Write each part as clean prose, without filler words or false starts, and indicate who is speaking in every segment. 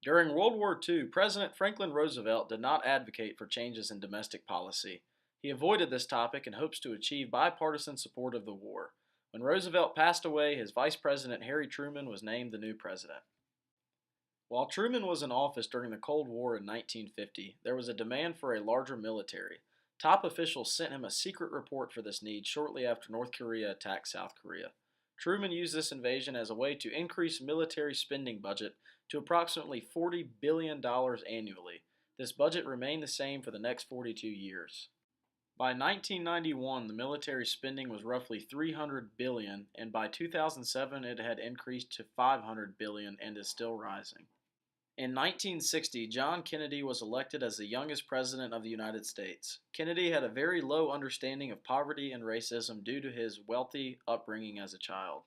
Speaker 1: During World War II, President Franklin Roosevelt did not advocate for changes in domestic policy. He avoided this topic in hopes to achieve bipartisan support of the war. When Roosevelt passed away, his vice president Harry Truman was named the new president. While Truman was in office during the Cold War in 1950, there was a demand for a larger military. Top officials sent him a secret report for this need shortly after North Korea attacked South Korea. Truman used this invasion as a way to increase military spending budget to approximately $40 billion annually. This budget remained the same for the next 42 years. By 1991, the military spending was roughly $300 billion, and by 2007 it had increased to $500 billion and is still rising. In 1960, John Kennedy was elected as the youngest president of the United States. Kennedy had a very low understanding of poverty and racism due to his wealthy upbringing as a child.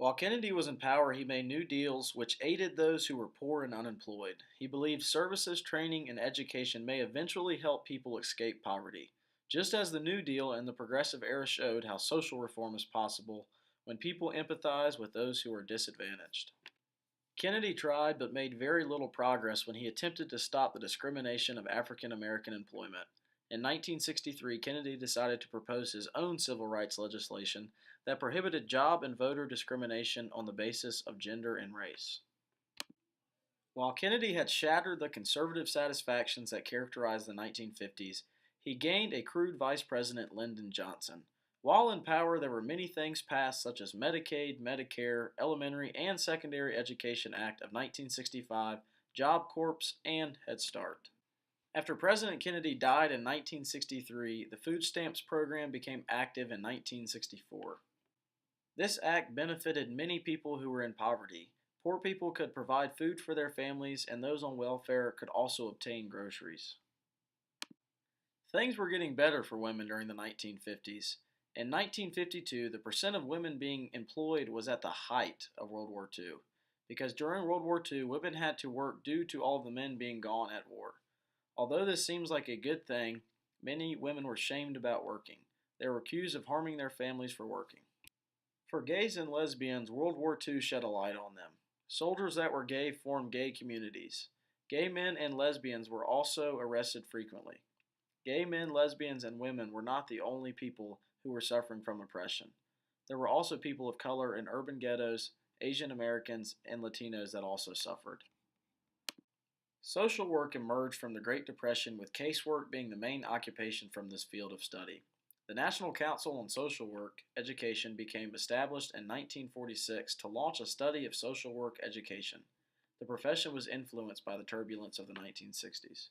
Speaker 1: While Kennedy was in power, he made new deals which aided those who were poor and unemployed. He believed services, training, and education may eventually help people escape poverty, just as the New Deal and the Progressive Era showed how social reform is possible when people empathize with those who are disadvantaged. Kennedy tried but made very little progress when he attempted to stop the discrimination of African American employment. In 1963, Kennedy decided to propose his own civil rights legislation that prohibited job and voter discrimination on the basis of gender and race. While Kennedy had shattered the conservative satisfactions that characterized the 1950s, he gained a crude Vice President Lyndon Johnson. While in power, there were many things passed such as Medicaid, Medicare, Elementary and Secondary Education Act of 1965, Job Corps, and Head Start. After President Kennedy died in 1963, the food stamps program became active in 1964. This act benefited many people who were in poverty. Poor people could provide food for their families, and those on welfare could also obtain groceries. Things were getting better for women during the 1950s. In 1952, the percent of women being employed was at the height of World War II, because during World War II, women had to work due to all the men being gone at war. Although this seems like a good thing, many women were shamed about working. They were accused of harming their families for working. For gays and lesbians, World War II shed a light on them. Soldiers that were gay formed gay communities. Gay men and lesbians were also arrested frequently. Gay men, lesbians, and women were not the only people who were suffering from oppression. There were also people of color in urban ghettos, Asian Americans, and Latinos that also suffered. Social work emerged from the Great Depression, with casework being the main occupation from this field of study. The National Council on Social Work Education became established in 1946 to launch a study of social work education. The profession was influenced by the turbulence of the 1960s.